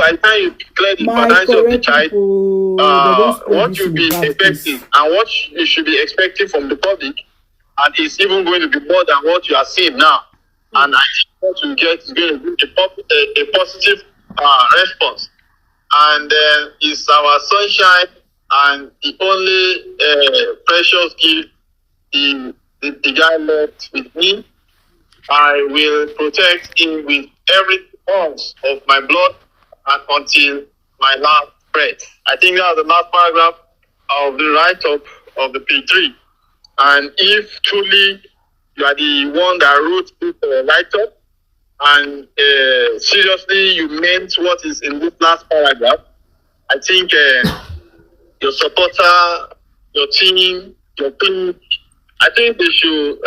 by the time you declare the paternity of the child, what you'll be expecting and what you should be expecting from the public, and it's even going to be more than what you are seeing now. And I think what you get is going to be a positive response. And it's our sunshine and the only precious gift the guy left with me. I will protect him with every ounce of my blood and until my last breath. I think that was the last paragraph of the write-up of the P3. And if truly you are the one that wrote this write-up and seriously you meant what is in this last paragraph, I think your supporter, your team, your team, I think they should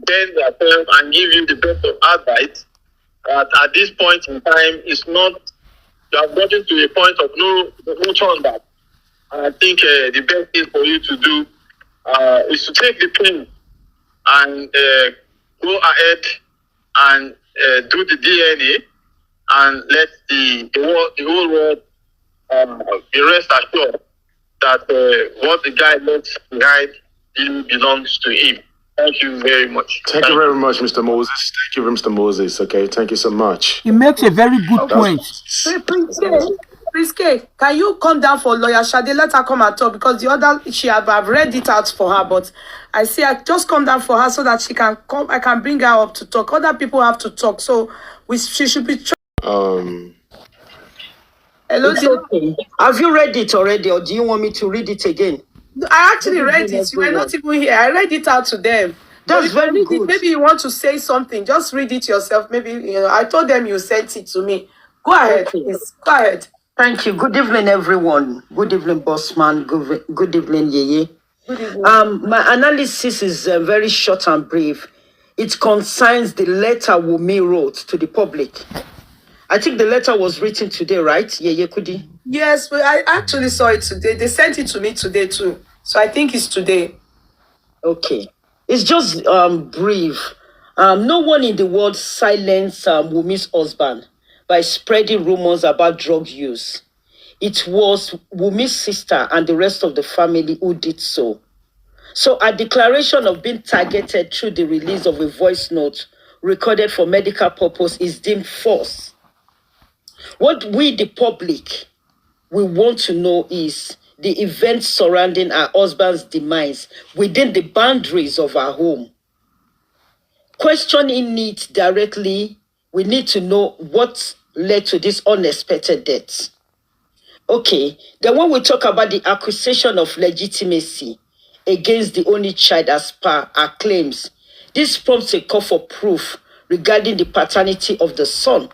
bend themselves and give you the best of advice. At this point in time, it's not, you have gotten to a point of no turn back. I think the best thing for you to do is to take the pen and go ahead and do the DNA and let the whole world be rest assured that what the guy left behind belongs to him. Thank you very much. Thank you very much, Mr. Moses. Thank you, Mr. Moses. Okay, thank you so much. He makes a very good point. Prince K, can you come down for lawyer Shade? Let her come and talk because the other I've read it out for her, but I see I just come down for her so that she can come. I can bring her up to talk. Other people have to talk, so she should be. Hello. Okay. Have you read it already, or do you want me to read it again? I actually read it. You were not even here. I read it out to them. That's very good. Maybe you want to say something. Just read it yourself. Maybe I told them you sent it to me. Go ahead, please. Go ahead. Thank you. Good evening, everyone. Good evening, Bossman. Good evening, Yeye. Good evening. My analysis is very short and brief. It concerns the letter Wunmi wrote to the public. I think the letter was written today, right? Yeye Kudi? Yes, but I actually saw it today. They sent it to me today too. So I think it's today. Okay. It's just brief. No one in the world silenced Wunmi's husband by spreading rumors about drug use. It was Wunmi's sister and the rest of the family who did so. So a declaration of being targeted through the release of a voice note recorded for medical purpose is deemed false. What we, the public, we want to know is the events surrounding our husband's demise within the boundaries of our home. Questioning it directly, we need to know what led to this unexpected death. Okay, then when we talk about the accusation of legitimacy against the only child as per our claims, this prompts a call for proof regarding the paternity of the son.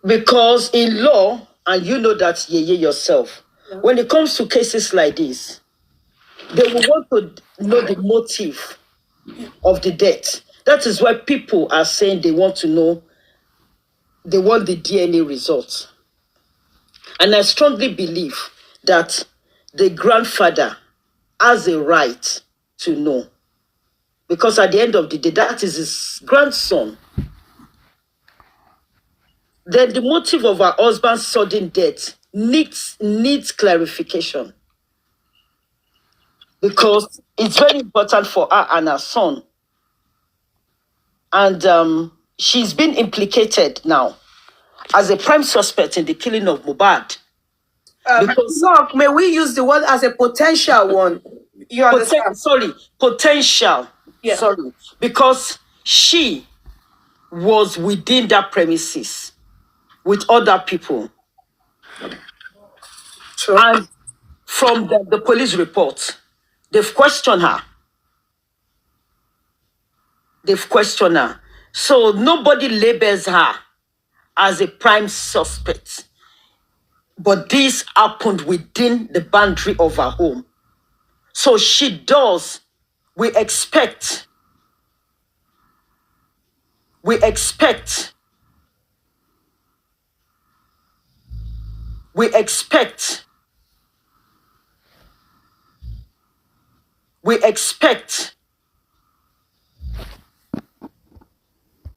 Because in law, and you know that, Yeye, yourself, when it comes to cases like this, they will want to know the motive of the death. That is why people are saying they want to know, they want the DNA results. And I strongly believe that the grandfather has a right to know. Because at the end of the day, that is his grandson. Then the motive of her husband's sudden death needs clarification. Because it's very important for her and her son. And she's been implicated now as a prime suspect in the killing of Mohbad. Look, may we use the word as a potential one? You understand? Potential. Yeah. Sorry. Because she was within that premises with other people. True. And from the police report, they've questioned her. So nobody labels her as a prime suspect. But this happened within the boundary of her home. So we expect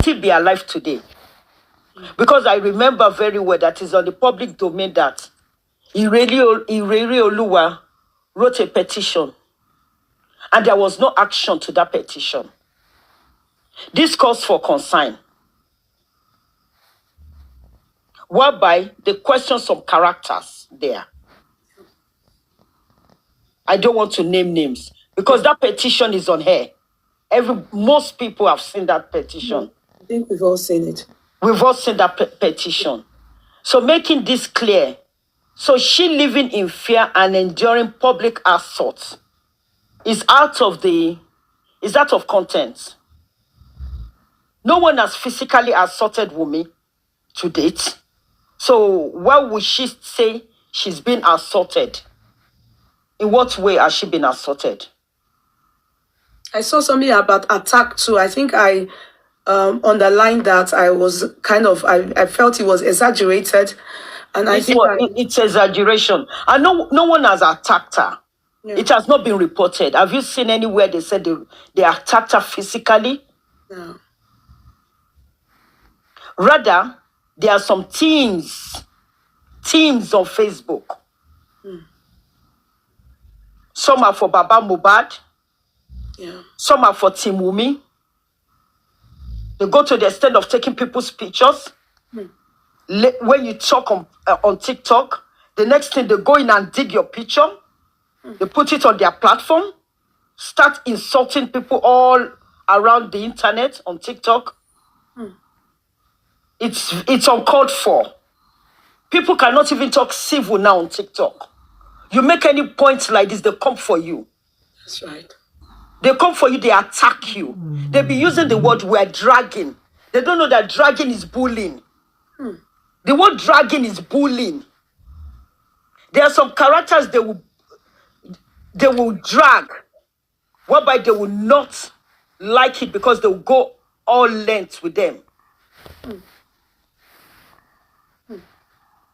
to be alive today. Because I remember very well that is on the public domain that Ireli Oluwa wrote a petition and there was no action to that petition. This calls for concern, whereby they question some characters there. I don't want to name names because that petition is on her. Most people have seen that petition. I think we've all seen it. We've all seen that petition. So making this clear, so she living in fear and enduring public assault is out of content. No one has physically assaulted Wunmi to date. So why would she say she's been assaulted? In what way has she been assaulted? I saw something about attack too. I think I underlined that. I was I felt it was exaggerated. And it's exaggeration. And no one has attacked her. Yeah. It has not been reported. Have you seen anywhere they said they attacked her physically? No. Rather, there are some teams on Facebook. Some are for Baba Mohbad. Yeah. Some are for Team Wunmi. They go to the extent of taking people's pictures. When you talk on TikTok, the next thing they go in and dig your picture. They put it on their platform. Start insulting people all around the internet on TikTok. It's uncalled for. People cannot even talk civil now on TikTok. You make any points like this, they come for you. That's right. They come for you, they attack you. They be using the word we're dragging. They don't know that dragging is bullying. The word dragging is bullying. There are some characters they will drag, whereby they will not like it because they will go all length with them.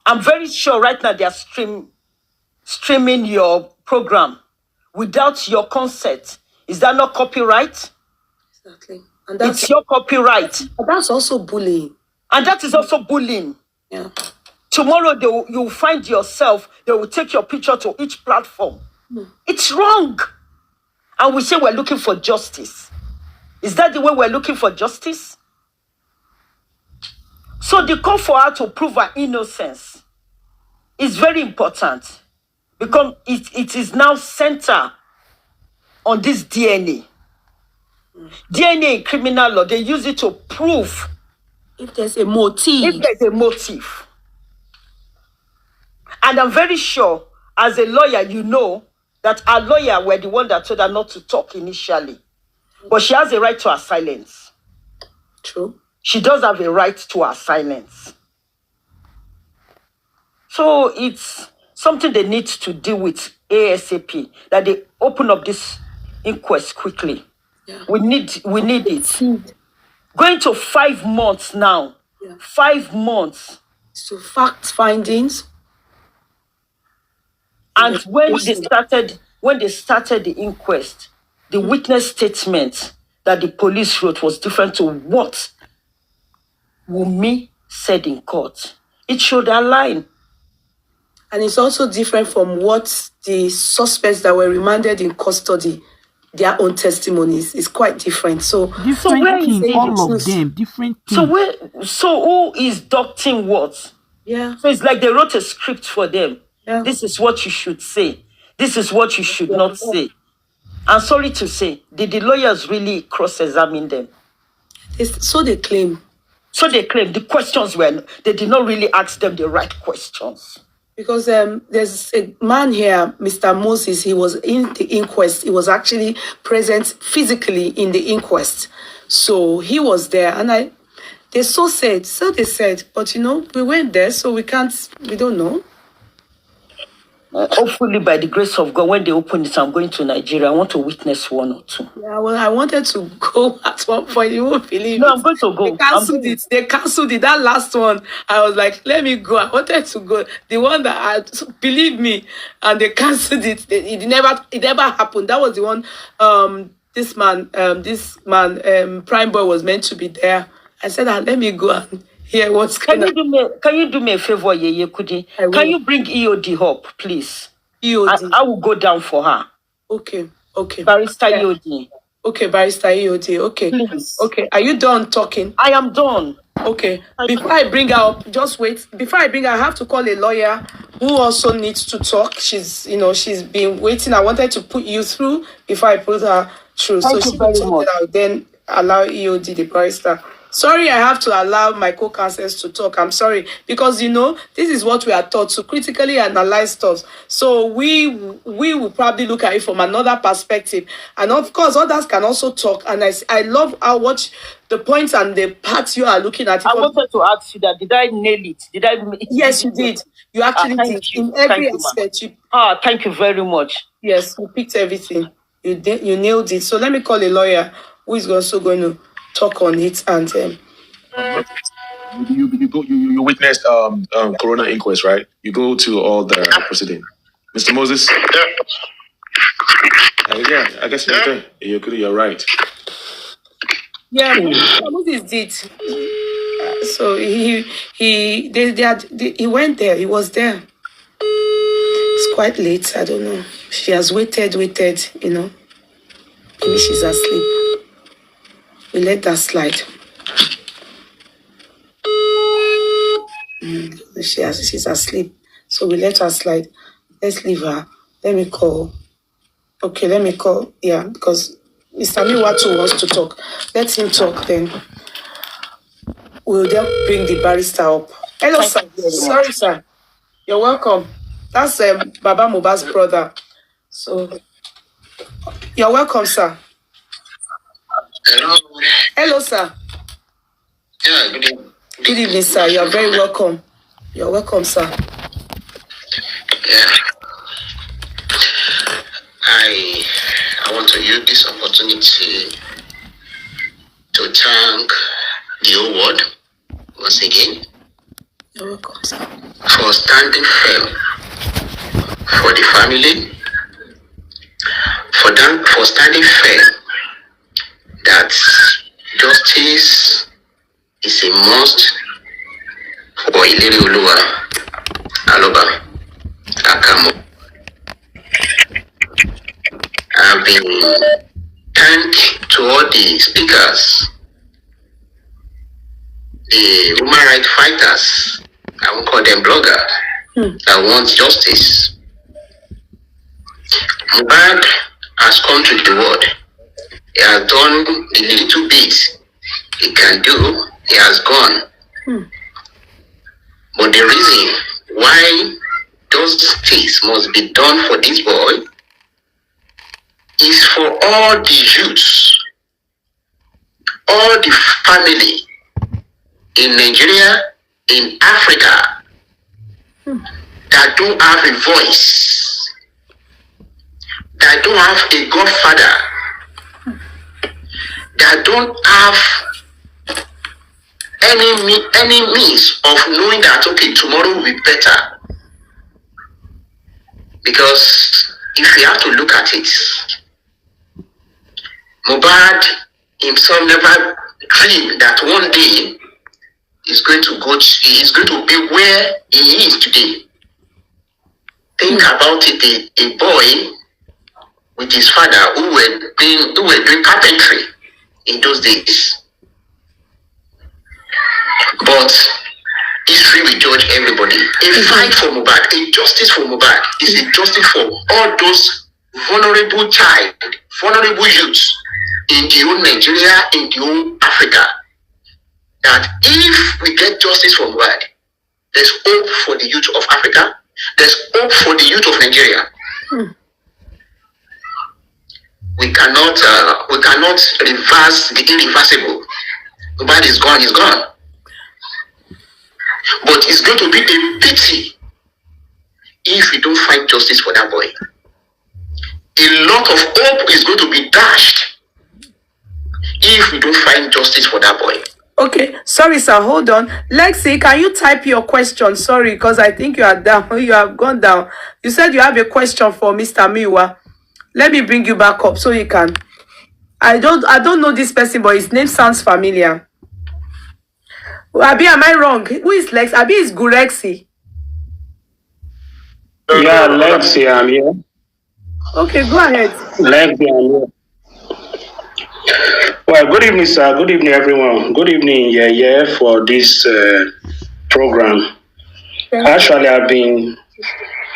I'm very sure right now they are streaming your program without your consent. Is that not copyright? Exactly. And it's your copyright. But that's also bullying. And that is also bullying. Yeah. Tomorrow you'll find yourself, they will take your picture to each platform. It's wrong. And we say we're looking for justice. Is that the way we're looking for justice? So the call for her to prove her innocence is very important because it is now centered on this DNA. DNA in criminal law, they use it to prove if there's a motive. And I'm very sure, as a lawyer, you know that our lawyer were the one that told her not to talk initially. But she has a right to her silence. True. She does have a right to her silence. So it's something they need to deal with ASAP, that they open up this inquest quickly. Yeah. We need it. Going to 5 months now. Yeah. 5 months. So fact findings. And when they started the inquest, the witness statement that the police wrote was different to what Wunmi said in court. It showed a line. And it's also different from what the suspects that were remanded in custody, their own testimonies is quite different. So different things, all of them, different things. So who is doctoring what? Yeah. So it's like they wrote a script for them. Yeah. This is what you should say. This is what you should not say. I'm sorry to say, did the lawyers really cross-examine them? So they claim. So they claim the questions they did not really ask them the right questions. Because there's a man here, Mr. Moses, he was in the inquest. He was actually present physically in the inquest. So he was there. And they said, but we went there, so we don't know. Hopefully, by the grace of God, when they open it, I'm going to Nigeria. I want to witness 1 or 2. Yeah, well, I wanted to go at one point. You won't believe No, I'm going to go. They cancelled it. That last one, I was like, let me go. I wanted to go. The one that believe me, and they cancelled it. It never happened. That was the one. This man, Prime Boy was meant to be there. I said, let me go. And hear what's Can you do me a favor, Yeye Kudi? Can you bring EOD up, please? EOD. I will go down for her. Okay. Barrister EOD. Okay, Barrister EOD. Okay. Please. Okay. Are you done talking? I am done. Okay. Before I bring her up, just wait. Before I bring her, I have to call a lawyer who also needs to talk. She's been waiting. I wanted to put you through before I put her through. Thank you very much. I'll then allow EOD, the barrister. Sorry, I have to allow my co-counsels to talk. I'm sorry. Because, this is what we are taught, to critically analyze stuff. So we will probably look at it from another perspective. And of course, others can also talk. And I love how much the points and the parts you are looking at. I wanted to ask you that, did I nail it? Yes, you did. You actually did. In every aspect. Thank you very much. Yes, you picked everything. You nailed it. So let me call a lawyer who is also going to talk on it. And you witnessed Corona Inquest, right? You go to all the proceeding. Mr. Moses? Yeah, I guess you're there. You're right. Yeah, Moses did. So he went there. He was there. It's quite late. I don't know. She has waited. Maybe she's asleep. We let that slide. She's asleep. So we let her slide. Let's leave her. Let me call. Okay, let me call. Yeah, because Mr. Miwatu wants to talk. Let him talk then. We'll then bring the barrister up. Hello, sir. Sorry, sir. You're welcome. That's Baba Muba's brother. So, you're welcome, sir. Hello. Hello, sir. Yeah, good evening. Good evening, sir. You're very welcome. You're welcome, sir. Yeah. I want to use this opportunity to thank the whole world once again. You're welcome, sir. For standing firm for the family, for standing firm that justice is a must for Ileri Oluwa Aloba Akamo. I've been thanked to all the speakers, the human rights fighters, I won't call them bloggers, that want justice. Mohbad has come to the world. He has done the little bit he can do. He has gone. But the reason why justice must be done for this boy is for all the youths, all the family in Nigeria, in Africa, that don't have a voice, that don't have a godfather, that don't have any means of knowing that, okay, tomorrow will be better. Because if you have to look at it, Mohbad himself never dreamed that one day he's going to be where he is today. Think about it, a boy with his father who were doing carpentry in those days. But history will judge everybody. A fight for Mohbad, a justice for Mohbad is a justice for all those vulnerable youths in the whole Nigeria, in the whole Africa. That if we get justice for Mohbad, there's hope for the youth of Africa, there's hope for the youth of Nigeria. We cannot reverse the irreversible. Mohbad is gone, he's gone. But it's going to be a pity if we don't find justice for that boy. A lot of hope is going to be dashed if we don't find justice for that boy. Okay, sorry, sir. Hold on. Lexi, can you type your question? Sorry, because I think you are down. You have gone down. You said you have a question for Mr. Miwa. Let me bring you back up so you can. I don't know this person, but his name sounds familiar. Abi, am I wrong? Who is Lex? Abi is Gurexi. Yeah, Lexi, I'm here. Okay, go ahead. Lexi, I'm here. Well, good evening, sir. Good evening, everyone. Good evening, for this program. Okay. Actually, I've been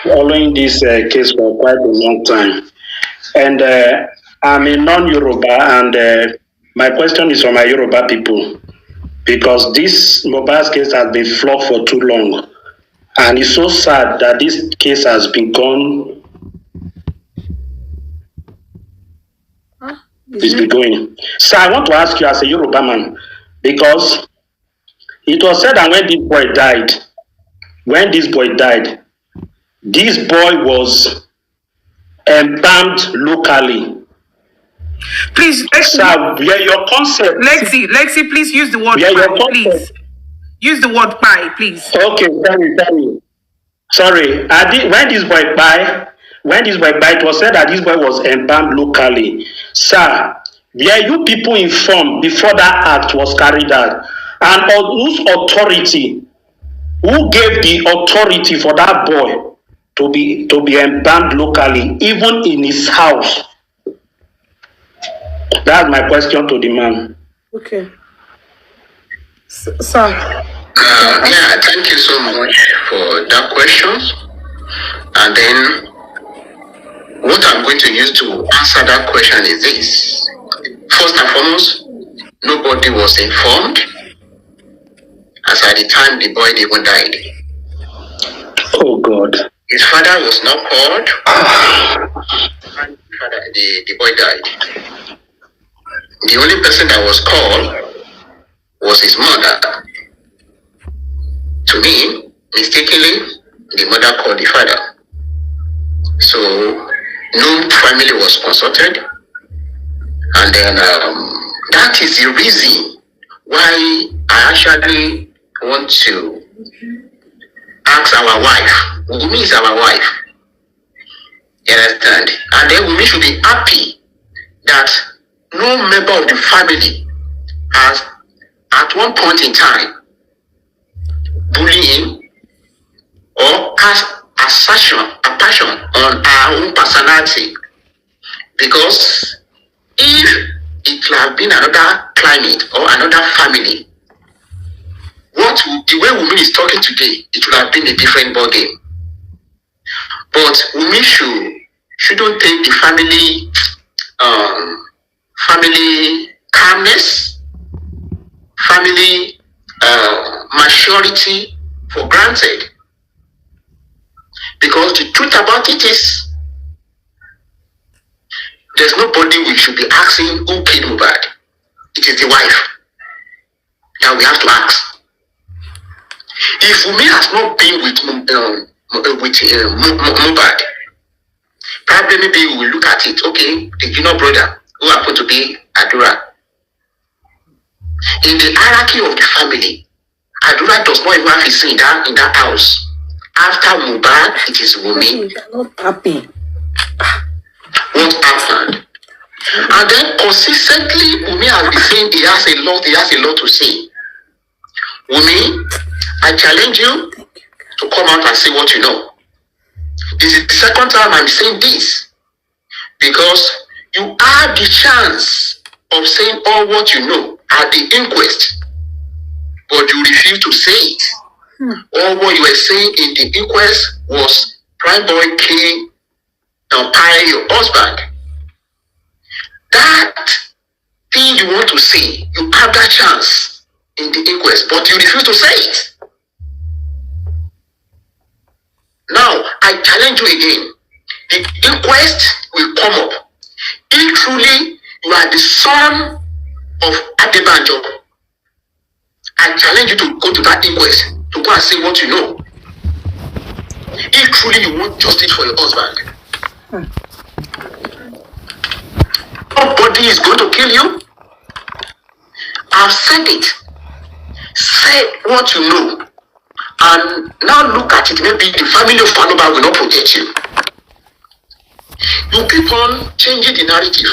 following this case for quite a long time. And I'm a non-Yoruba, and my question is for my Yoruba people. Because this Mohbad case has been flogged for too long. And it's so sad that this case has been gone. It's been going. So I want to ask you as a Yoruba man, because it was said that when this boy died, this boy was embalmed locally. Please, So where your concept? Lexi, please use the word pie, please. Use the word pie, please. Okay, sorry. When this boy died, it was said that this boy was embalmed locally. Sir, were you people informed before that act was carried out? And on whose authority? Who gave the authority for that boy to be embalmed locally, even in his house? That's my question to the man. Okay. Sir. Yeah, thank you so much for that question. And then what I'm going to use to answer that question is this. First and foremost, nobody was informed as at the time the boy even died. Oh God. His father was not called. The boy died. The only person that was called was his mother. To me, mistakenly, the mother called the father. So no family was consulted. And then that is the reason why I actually want to ask our wife. Wunmi is our wife. You understand? And then Wunmi should be happy that no member of the family has at one point in time bullying or has a passion on our own personality. Because if it could have been another climate or another family, the way Wunmi is talking today, it would have been a different ballgame. But Wunmi shouldn't take the family calmness, family maturity for granted. Because the truth about it is, there's nobody we should be asking who killed Mohbad. It is the wife that we have to ask. If Wunmi has not been with Mohbad, probably maybe we will look at it. Okay, the junior brother who happened to be Adura. In the hierarchy of the family, Adura does not even have his say in that house. After Mohbad, it is Wunmi. Not happy. What happened? And then consistently, Wunmi has been saying he has a lot to say. Wunmi, I challenge you to come out and say what you know. This is the second time I'm saying this, because you have the chance of saying all what you know at the inquest, but you refuse to say it. All what you were saying in the inquest was prime boy king and pie your husband. That thing you want to say, you have that chance in the inquest, but you refuse to say it. Now, I challenge you again. The inquest will come up. If truly you are the son of Adebanjo, I challenge you to go to that inquest, to go and say what you know. If truly you want justice for your husband, nobody is going to kill you. I've said it. Say what you know. And now look at it. Maybe the family of Panoba will not protect you. You keep on changing the narrative.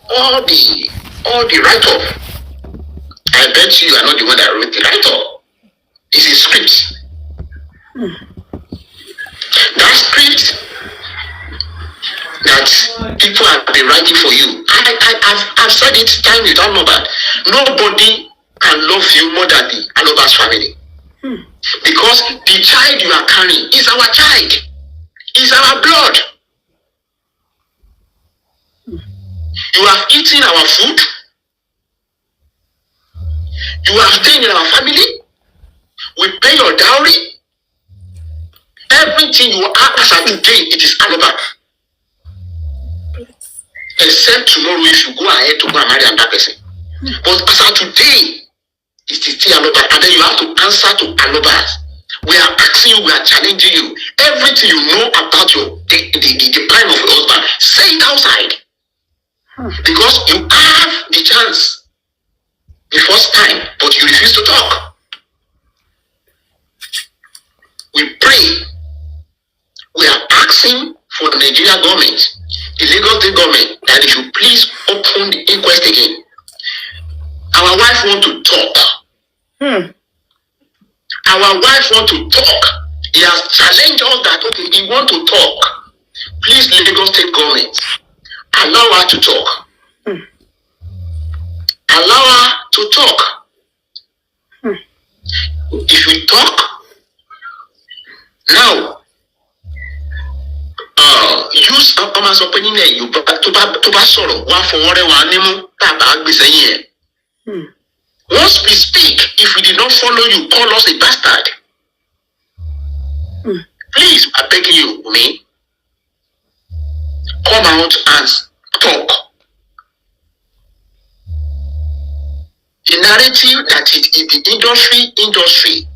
All the write-up. I bet you are not the one that wrote the write-up. is a script. That script that people have been writing for you. I've said it time without number. Nobody can love you more than the Aloba's family. Because the child you are carrying is our child. Is our blood. You have eaten our food. You have stayed in our family. We pay your dowry. Everything you are as of today, it is Aloba. Except tomorrow if you go ahead to go and marry another person. But as of today, it is still Aloba. And then you have to answer to Alobas. We are asking you, we are challenging you. Everything you know about the plan of your husband, say it outside. Because you have the chance the first time, but you refuse to talk. We pray. We are asking for the Nigerian government, the Lagos State government, that they should please open the inquest again. Our wife want to talk. Our wife want to talk. He has challenged us that okay, he want to talk. Please, Lagos State government, allow her to talk. Allow her to talk. If we talk now, use Thomas opening there. You to bá sọ̀rọ̀ wá fọwọ́rẹ́ wá nímú tàbá gbèsè yẹn. Once we speak, if we did not follow you, call us a bastard. Please, I beg you, me, come out and talk. The narrative that it is the industry,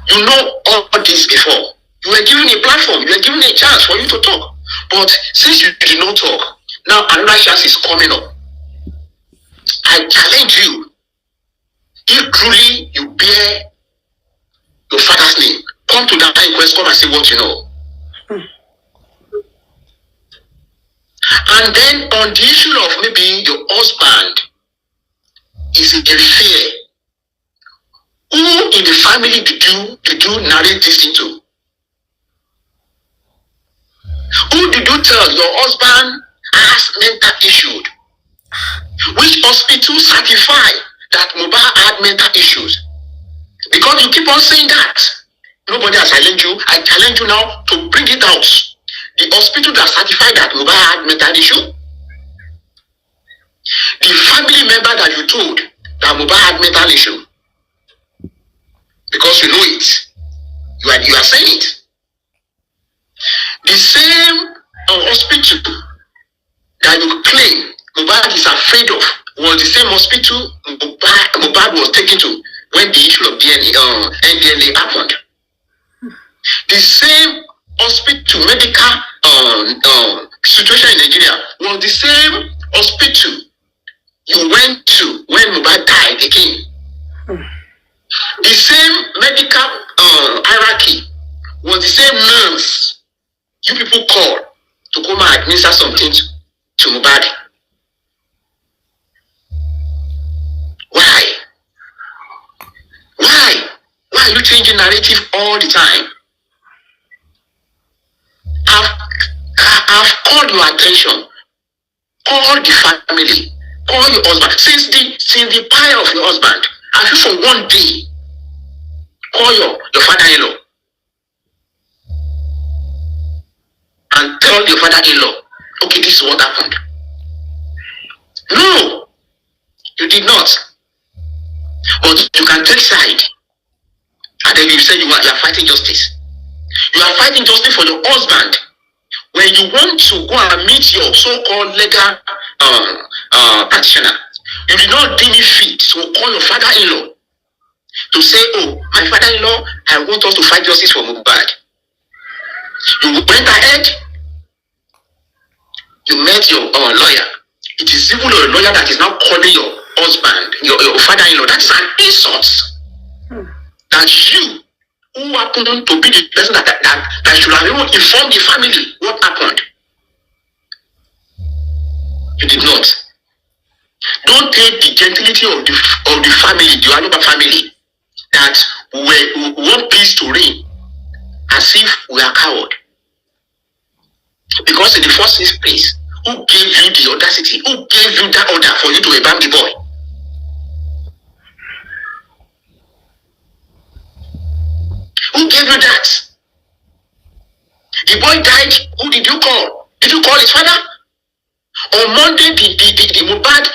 you know all this before. You were given a platform, you were given a chance for you to talk. But since you did not talk, now another chance is coming up. I challenge you. If truly you bear your father's name, come to that inquest, come and say what you know. And then on the issue of maybe your husband is in fear, who in the family did you narrate this into? Who did you tell your husband has mental issues? Which hospital certified that Mohbad had mental issues? Because you keep on saying that. Nobody has challenged you. I challenge you now to bring it out. The hospital that certified that Mohbad had mental issue. The family member that you told that Mohbad had mental issue. Because you know it. You are saying it. The same hospital that you claim Mohbad is afraid of was the same hospital Mohbad was taken to when the issue of NDLA happened. The same hospital, medical situation in Nigeria was the same hospital you went to when Mohbad died again. The same medical hierarchy was the same nurse you people call to come and administer something to Mohbad. Why? Why? Why are you changing narrative all the time? I've called your attention. Call the family. Call your husband. Since the fire of your husband, have you for one day call your father-in-law and tell your father-in-law, okay, this is what happened? No, you did not. But you can take side. And then you say you are fighting justice. You are fighting justice for your husband. When you want to go and meet your so-called legal practitioner, you did not deem it fit to call your father-in-law to say, oh, my father-in-law, I want us to fight justice for Mohbad. You went ahead, you met your lawyer. It is even your lawyer that is now calling your husband, your father-in-law. That's an insult. That you, who happened to be the person that should have even informed the family what happened, you did not. Don't take the gentility of the family, the Aluba family, that we want peace to reign as if we are coward. Because in the first place, who gave you the audacity? Who gave you that order for you to abandon the boy? Who gave you that? The boy died. Who did you call? Did you call his father? On Monday, the Mohbad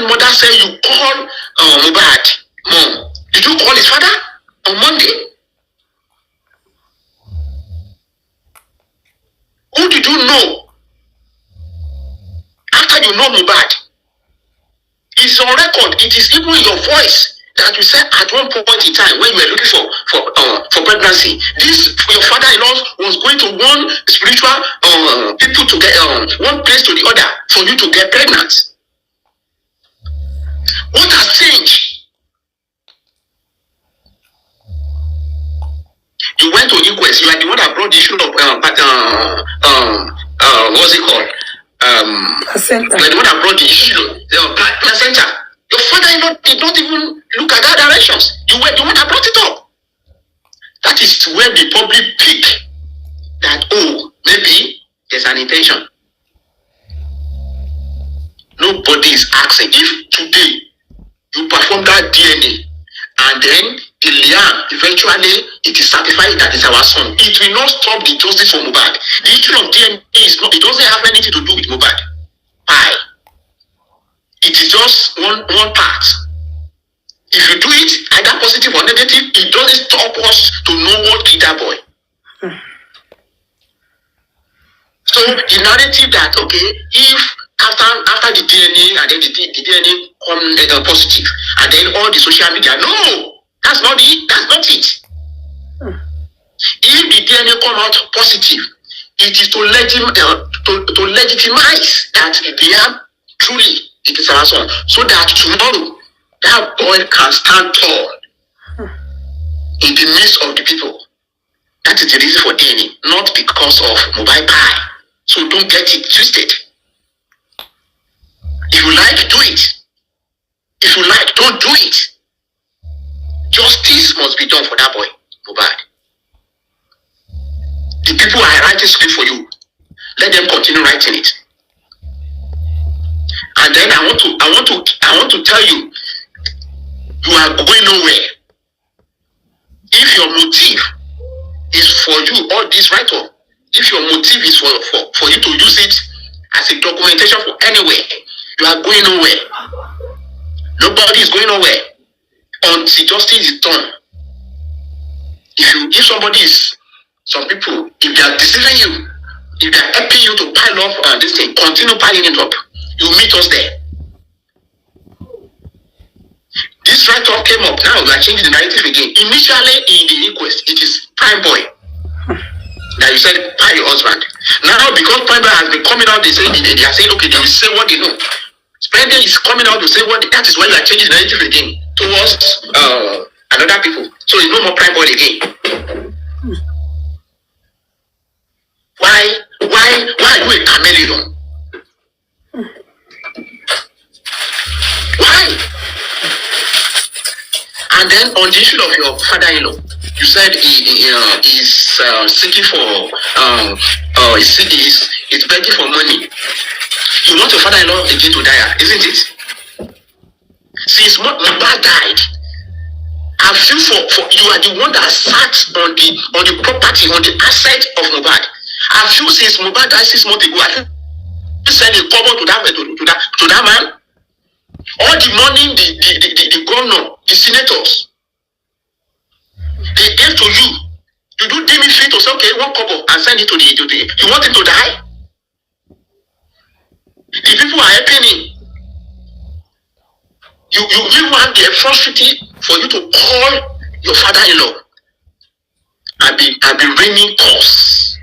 mother said you call Mohbad mom. Did you call his father on Monday? Who did you know? After you know Mohbad, it's on record. It is even your voice that you said at one point in time when you were looking for pregnancy. This your father-in-law was going to one spiritual people to get one place to the other for you to get pregnant. What has changed? You went to Inquest. You are the one that brought the issue of what's it called? Placenta. You are the one that brought the issue of placenta. Your father-in-law did not even look at that directions. You were the one that brought it up. That is where the public pick that, oh, maybe there's an intention. Nobody is asking. If today you perform that DNA and then the liam eventually it is certified that it's our son, it will not stop the justice for Mohbad. The issue of DNA is not, it doesn't have anything to do with Mohbad. Why? It is just one part. If you do it, either positive or negative, it doesn't stop us to know what killed that boy. So the narrative that, okay, if after the DNA and then the DNA come positive and then all the social media, no, that's not it. That's not it. If the DNA come out positive, it is to legitimize that they are truly it is our son, so that tomorrow that boy can stand tall in the midst of the people. That is the reason for DNA, not because of mobile pie. So don't get it twisted. If you like, do it. If you like, don't do it. Justice must be done for that boy, Mohbad. The people are writing script for you. Let them continue writing it. And then I want to tell you, you are going nowhere. If your motive is for you, all this write-up, if your motive is for you to use it as a documentation for anywhere, you are going nowhere. Nobody is going nowhere until justice is done. If somebody is, some people, if they are deceiving you, if they are helping you to pile up this thing, continue piling it up. You meet us there. This write-up came up. Now we are changing the narrative again. Initially in the inquest, it is Prime Boy that you said by your husband. Now because Prime Boy has been coming out, they are saying okay, they will say what they know. Splendid is coming out to say what that is why you are changing the narrative again towards another people. So it's no more Prime Boy again. Why are you a chameleon? Why? And then on the issue of your father-in-law, you said he is seeking for he's begging for money. You want your father-in-law again to die, isn't it? Since Mohbad died, I feel for you are the one that sat on the property, on the asset of Mohbad. I feel since Mohbad died 6 months ago, I feel send a cover to that man. All the money the governor, the senators, they gave to you. You do deem it fit to say, okay, one couple and send it to the you want him to die? The people are helping him. You want the atrocity for you to call your father-in-law and be raining curse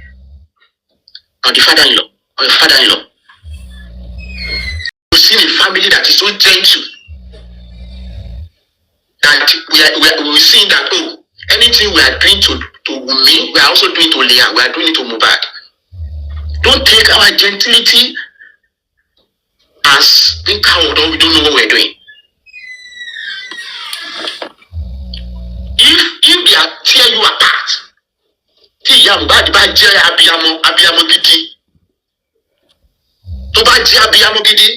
on the father-in-law, on your father-in-law. You've seen a family that is so gentle that we're seeing that, oh, anything we are doing to Wunmi, we are also doing to Leah, we are doing it to Mohbad. Don't take our gentility as being coward or we don't know what we're doing. if they are tear you apart, tí ìyá Mohbad bá jẹ́ abiyamọ gidi, tó bá jẹ́ abiyamọ gidi,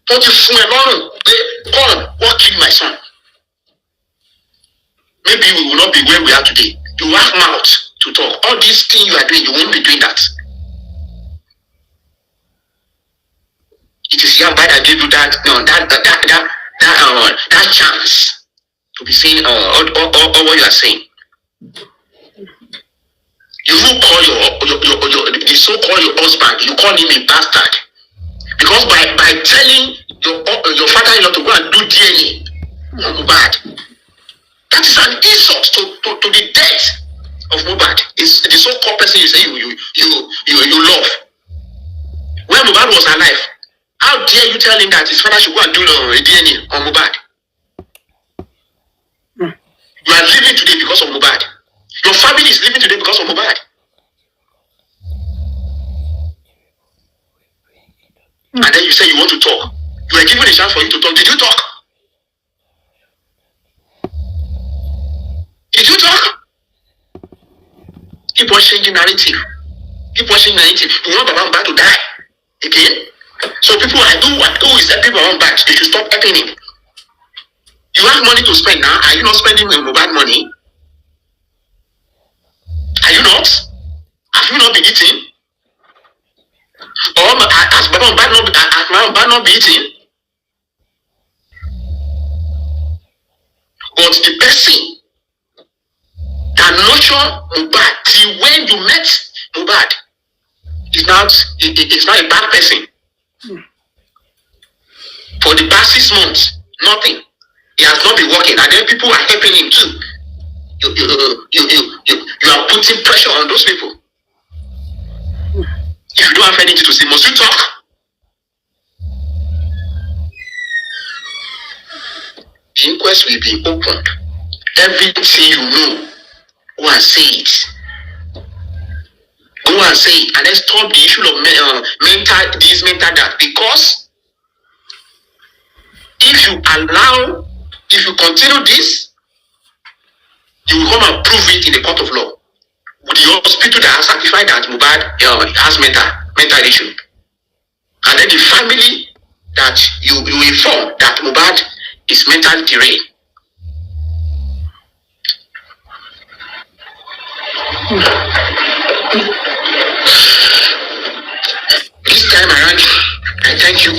tó ti fún ẹ lọ́rùn pé come, what killed my son? Maybe we will not be where we are today. You have mouth to talk. All these things you are doing, you won't be doing that. It is Yamba that gave you that chance to be saying all what you are saying. You will call the so-called your husband, you call him a bastard. Because by telling your father-in-law to go and do DNA on Mohbad, that is an insult to the death of Mohbad. It's the so-called person you say you love. When Mohbad was alive, how dare you tell him that his father should go and do a DNA on Mohbad? You are living today because of Mohbad. Your family is living today because of Mohbad. And then you say you want to talk. You are given a chance for you to talk. Did you talk? Did you talk? Keep on changing narrative. Keep on changing narrative. You want Baba Mohbad to die again? So people who is helping Baba Mohbad, they should stop helping him. You have money to spend now. Are you not spending Mohbad money? Are you not? Have you not been eating? Or has Baba Mohbad not been eating? But the person that nurture Mohbad till when you met Mohbad is not a bad person. For the past 6 months, nothing. He has not been working, and then people are helping him too. You are putting pressure on those people. If you don't have anything to say, must you talk? The inquest will be opened. Everything you know, go and say it. Go and say it, and let's stop the issue of mental this, mental that. Because if you continue this, you will come and prove it in the court of law. The hospital that has certified that Mohbad has mental issue, and then the family that you inform that Mohbad is mentally derailed. This time around, I thank you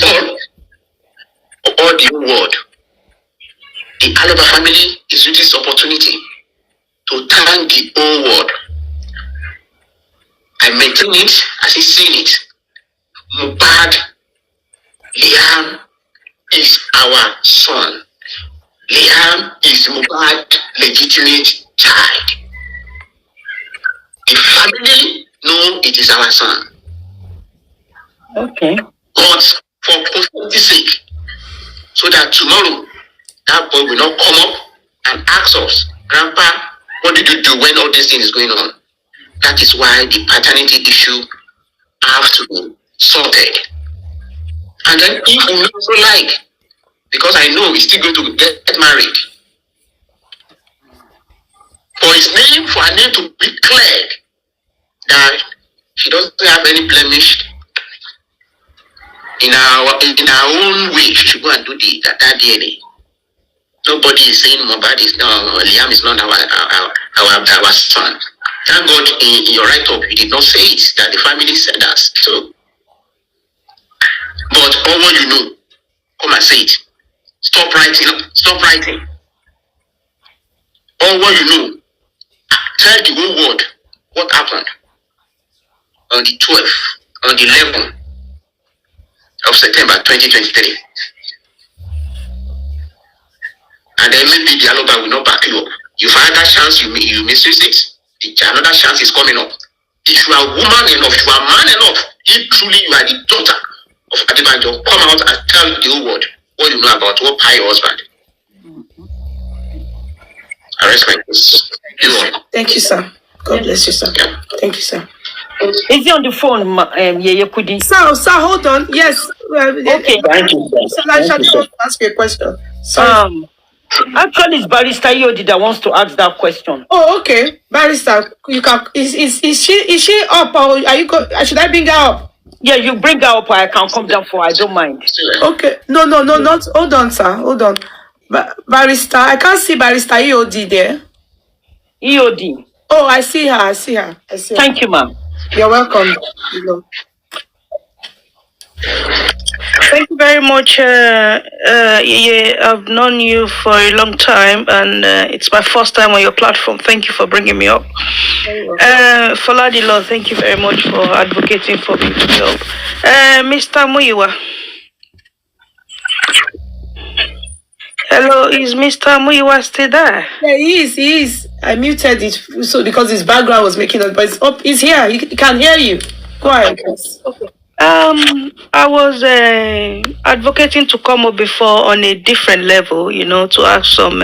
all the world. The Alaba family is using this opportunity to thank the whole world. I maintain it as I seen it. Mohbad, Liam is our son. Liam is Mohbad's legitimate child. The family know it is our son. Okay. But for posterity's sake, so that tomorrow that boy will not come up and ask us, Grandpa, what did you do when all this thing is going on? That is why the paternity issue have to be sorted. And then if we also like, because I know he's still going to get married, for her name to be cleared that she doesn't have any blemish in our own way, she should go and do that DNA. Nobody is saying Mohbad is Liam is not our son. Thank God in your write-up you did not say it, that the family said that. So, but all what you know, come and say it. Stop writing. All what you know, tell the whole world what happened on the 12th, on the 11th of September 2023. And then maybe the Aloba will not back you up. You've had that chance, you misuse it. Another chance is coming up. If you are woman enough, if you are man enough, if truly you are the daughter of Adebanjo, come out and tell the whole world what you know about what pie your husband. I respect this. Thank you, sir. God bless you, sir. Yeah. Thank you, sir. Is he on the phone, Yeye Kudi? Sir, hold on. Yes. Okay. Thank you, sir. So I shall ask you a question. Sorry. Actually, it's Barrister Yodi that wants to ask that question. Oh, okay. Barrister, you can. Is she up or are you? Should I bring her up? Yeah, you bring her up. I can come down for. I don't mind. Okay. No, not. Hold on, sir. Hold on. Barrister, I can't see Barrister EOD there. EOD. Oh, I see her. Thank you, ma'am. You're welcome. Thank you very much. I've known you for a long time, and it's my first time on your platform. Thank you for bringing me up. Foladilo, thank you very much for advocating for me to help. Mr. Muyiwa. Hello, is Mr. Muyiwa still there? Yeah, he is. I muted it so because his background was making it, but it's up. He's here. He can hear you. Go ahead. Okay. I was advocating to come up before on a different level, to ask some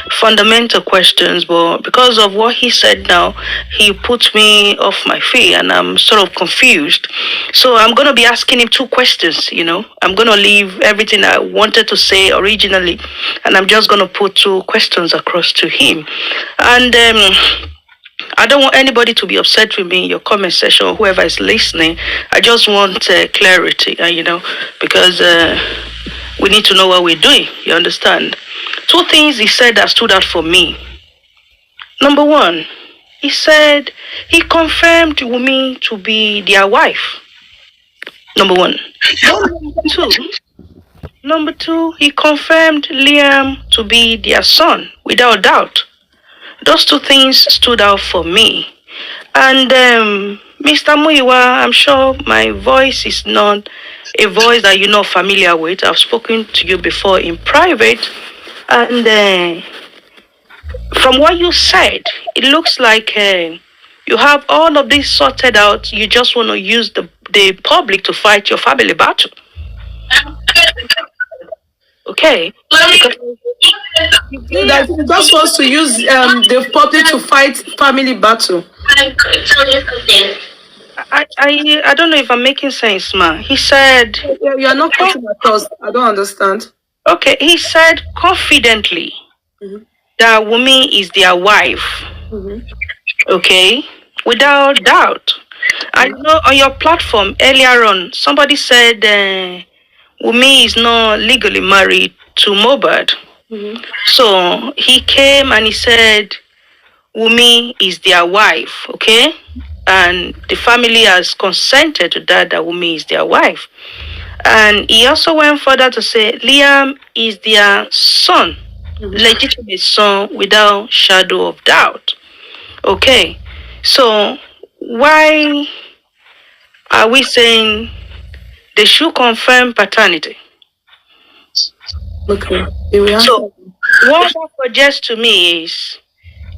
fundamental questions, but because of what he said now, he put me off my feet and I'm sort of confused. So I'm going to be asking him two questions, I'm going to leave everything I wanted to say originally and I'm just going to put two questions across to him. And I don't want anybody to be upset with me in your comment section or whoever is listening. I just want clarity, because we need to know what we're doing. You understand? Two things he said that stood out for me. Number one, he said he confirmed Wunmi to be their wife. Number one. Number two, he confirmed Liam to be their son, without doubt. Those two things stood out for me. And Mr. Muyiwa, I'm sure my voice is not a voice that you're not familiar with. I've spoken to you before in private. And from what you said, it looks like you have all of this sorted out. You just want to use the public to fight your family battle. Okay. That he just wants to use the public to fight family battle. I don't know if I'm making sense, ma. He said... Yeah, you are not cutting across. I don't understand. Okay, he said confidently that Wunmi is their wife. Okay, without doubt. I know on your platform earlier on, somebody said Wunmi is not legally married to Mohbad. So he came and he said Wunmi is their wife, okay? And the family has consented to that Wunmi is their wife. And he also went further to say Liam is their son, legitimate son without shadow of doubt. Okay, so why are we saying they should confirm paternity? Okay. So what that suggests to me is,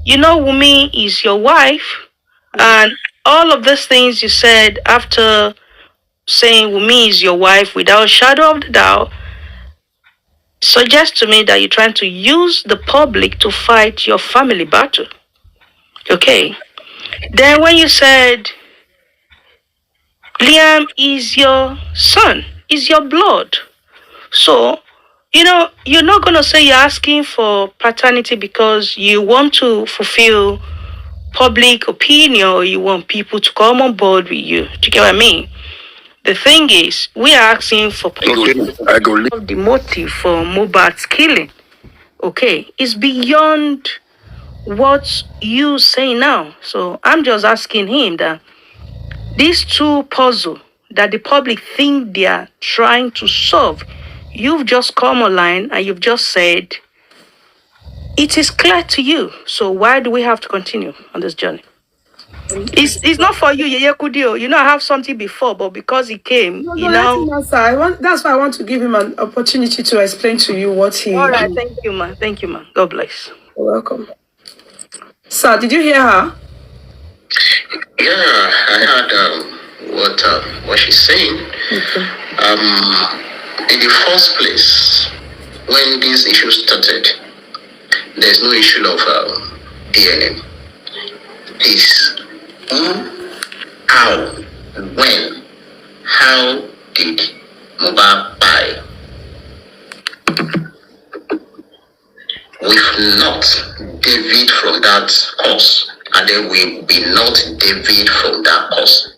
Wunmi is your wife, and all of these things you said after saying Wunmi is your wife without shadow of the doubt suggests to me that you're trying to use the public to fight your family battle. Okay. Then when you said Liam is your son, is your blood. So, you're not going to say you're asking for paternity because you want to fulfill public opinion or you want people to come on board with you. Do you get what I mean? The thing is, we are asking for the motive for Mohbad's killing. Okay, it's beyond what you say now. So I'm just asking him that these two puzzles that the public think they are trying to solve, you've just come online and you've just said it is clear to you. So why do we have to continue on this journey? It's not for you, Yeye Kudio. I have something before, but because he came, that's why I want to give him an opportunity to explain to you what he... All right, thank you, man. Thank you, man. God bless. You're welcome. Sir, did you hear her? Yeah, I heard what she's saying. Okay. In the first place, when this issue started, there's no issue of DNA. Please, who, how, when, how did Mohbad buy? we've not deviate from that course, and then we will not deviate from that course.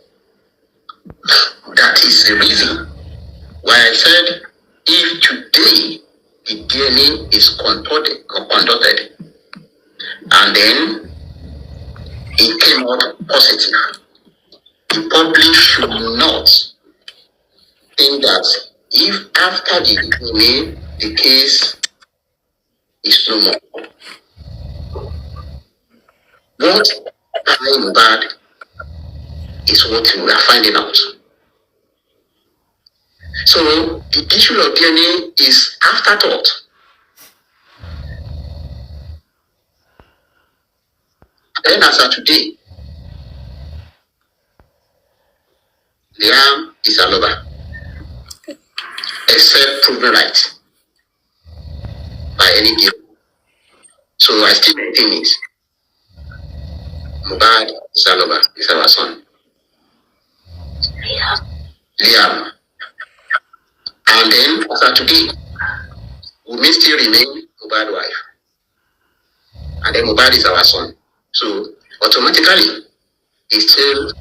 That is the reason why I said, if today the DNA is conducted, and then it came out positive, the public should not think that if after the DNA the case is no more. What I bad is what we are finding out. So the issue of DNA is afterthought. Then as of today, Liam is a lover, except proven right by any deal. So I still maintain it. Mohbad is a lover, is our son. Liam. And then as of today, we may still remain Mohbad's wife. And then Mohbad is our son. So automatically, he's still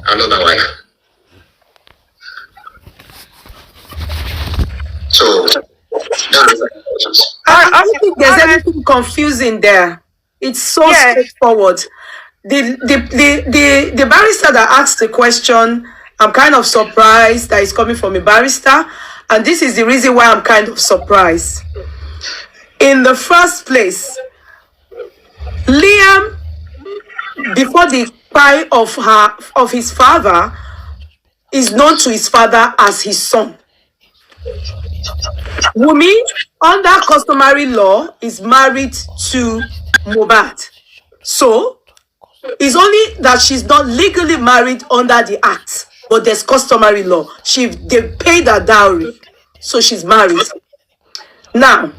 another wife. So I don't think there's anything confusing there. It's so straightforward. The barrister that asked the question, I'm kind of surprised that it's coming from a barrister, and this is the reason why I'm kind of surprised. In the first place, Liam, before the cry of his father, is known to his father as his son. Wunmi, under customary law, is married to Mohbad. So, it's only that she's not legally married under the act, but there's customary law. They paid her dowry, so she's married. Now,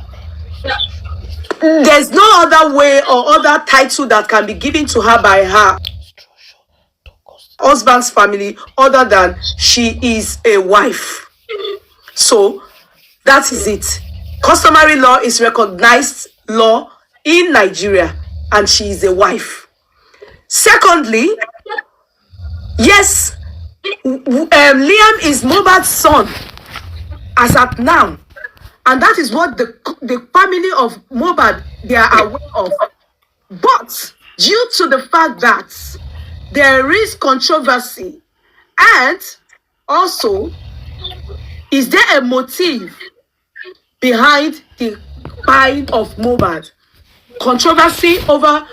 there's no other way or other title that can be given to her by her husband's family other than she is a wife. So, that is it. Customary law is recognized law in Nigeria, and she is a wife. Secondly, yes, Liam is Mohbad's son as at now, and that is what the family of Mohbad, they are aware of. But due to the fact that there is controversy, and also, is there a motive behind the buying of Mohbad? Controversy over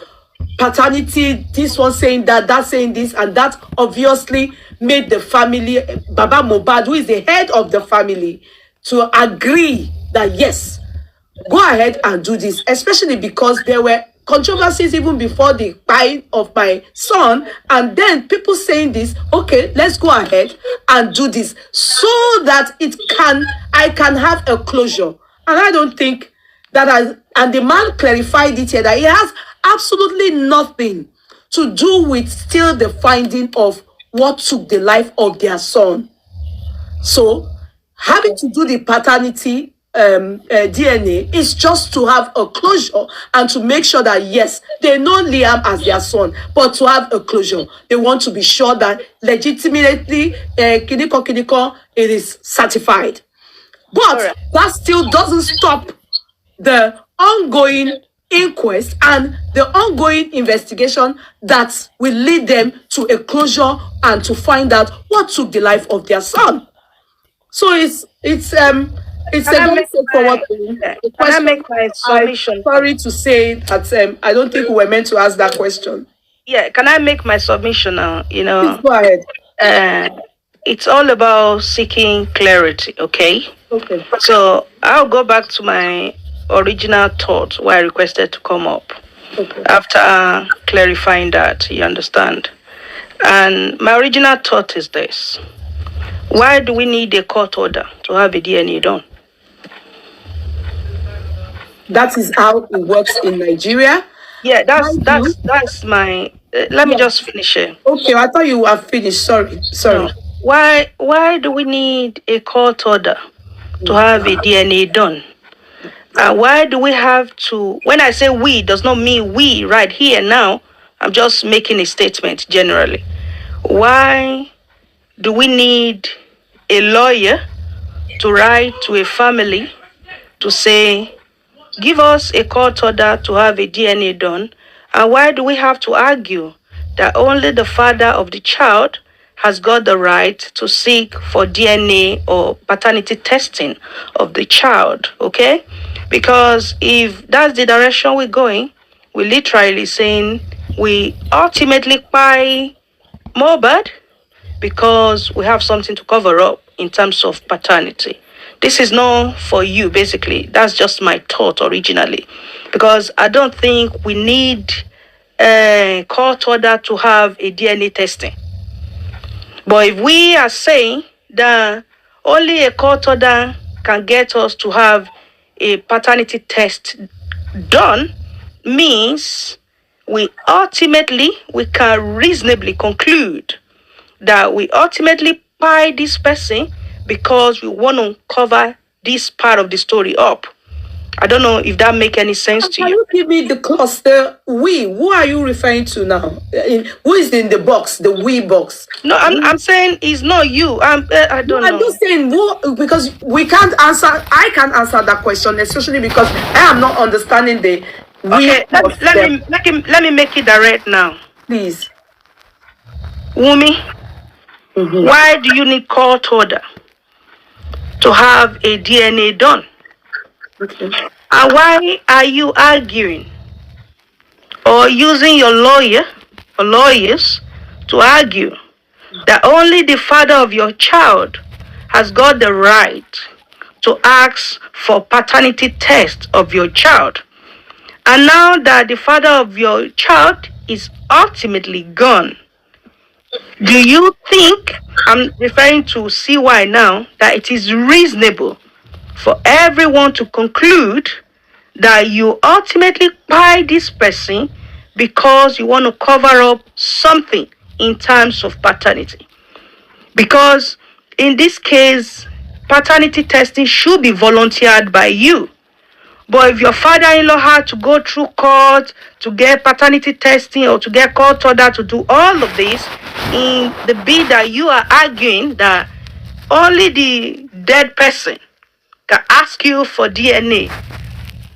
paternity, this one saying that saying this, and that obviously made the family, Baba Mohbad, who is the head of the family, to agree that yes, go ahead and do this, especially because there were controversies even before the buying of my son, and then people saying this, okay, let's go ahead and do this so that I can have a closure. And I don't think that and the man clarified it here that it has absolutely nothing to do with still the finding of what took the life of their son. So having to do the paternity DNA is just to have a closure and to make sure that yes, they know Liam as their son, but to have a closure, they want to be sure that legitimately kiniko, it is certified. But that still doesn't stop the ongoing inquest and the ongoing investigation that will lead them to a closure and to find out what took the life of their son. So it's a very straightforward thing. Can I make my submission? I'm sorry to say that I don't think we were meant to ask that question. Yeah, can I make my submission now? You know, please go ahead. It's all about seeking clarity, okay? Okay. So I'll go back to my original thought where I requested to come up. Okay. After clarifying that, you understand? And my original thought is this. Why do we need a court order to have a DNA done? That is how it works in Nigeria. Yeah, that's my. Let me just finish it. Okay, I thought you were finished. Sorry. No. Why do we need a court order to have a DNA done? Why do we have to, when I say we, does not mean we right here now. I'm just making a statement generally. Why do we need a lawyer to write to a family to say, give us a court order to have a DNA done? And why do we have to argue that only the father of the child has got the right to seek for DNA or paternity testing of the child, okay? Because if that's the direction we're going, we're literally saying we ultimately buy more bad because we have something to cover up in terms of paternity. This is not for you, basically. That's just my thought originally. Because I don't think we need a court order to have a DNA testing. But if we are saying that only a court order can get us to have a paternity test done, means we can reasonably conclude that we ultimately buy this person because we want to cover this part of the story up. I don't know if that make any sense to you. Can you give me the clause? The we. Who are you referring to now? Who is in the box? The we box. No, I'm saying it's not you. I don't know. I'm just saying who, because we can't answer. I can't answer that question, especially because I am not understanding the. Okay, let me make it direct now. Please. Wunmi, why do you need court order to have a DNA done? Okay. And why are you arguing or using your lawyer or lawyers to argue that only the father of your child has got the right to ask for paternity test of your child? And now that the father of your child is ultimately gone, do you think, I'm referring to CY now, that it is reasonable for everyone to conclude that you ultimately buy this person because you want to cover up something in terms of paternity? Because in this case, paternity testing should be volunteered by you. But if your father-in-law had to go through court to get paternity testing or to get court order to do all of this, in the bid that you are arguing that only the dead person can ask you for DNA,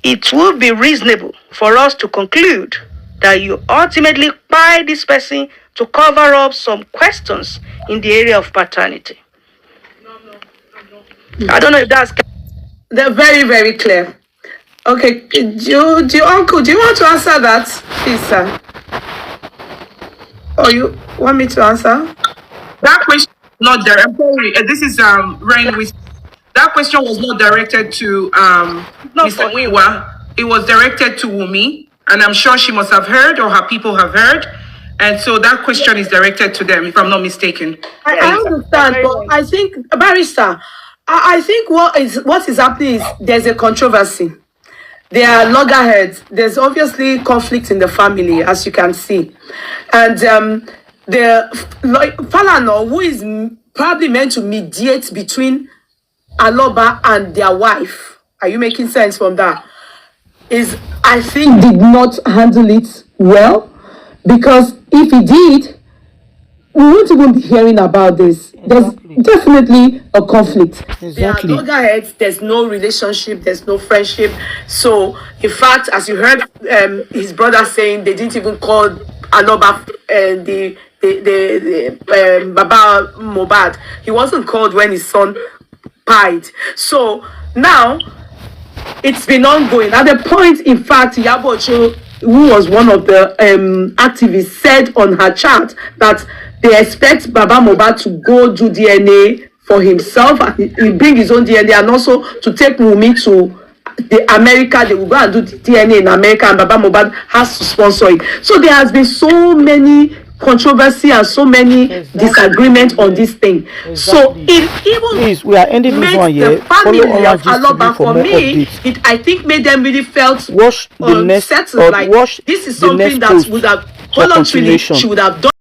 it would be reasonable for us to conclude that you ultimately buy this person to cover up some questions in the area of paternity. I don't know if that's... They're very, very clear. Okay, Uncle, do you want to answer that, please, sir? Or you want me to answer? That question was not direct. This is Rain with. That question was not directed to Mr. Wiwa. It was directed to Wunmi, and I'm sure she must have heard or her people have heard. And so that question is directed to them, if I'm not mistaken. I understand, but I think, Barrister, I think what is happening is there's a controversy. There are loggerheads. There's obviously conflict in the family, as you can see. And the Falana, who is probably meant to mediate between Aloba and their wife, are you making sense from that? I think, did not handle it well. Because if he did, we won't even be hearing about this. Exactly. There's definitely a conflict. Exactly. There are loggerheads, there's no relationship, there's no friendship. So, in fact, as you heard his brother saying, they didn't even call Aloba the Baba Mohbad. He wasn't called when his son died. So, now, it's been ongoing. At the point, in fact, Yabocho, who was one of the activists, said on her chat that they expect Baba Mohbad to go do DNA for himself, and he bring his own DNA, and also to take Wunmi to America. They will go and do the DNA in America, and Baba Mohbad has to sponsor it. So there has been so many controversy and so many disagreements on this thing. Exactly. So it even please, we are ending this one here. The family of Aloba, for me, it I think made them really felt watch the next, like this is something that would have voluntarily she would have done.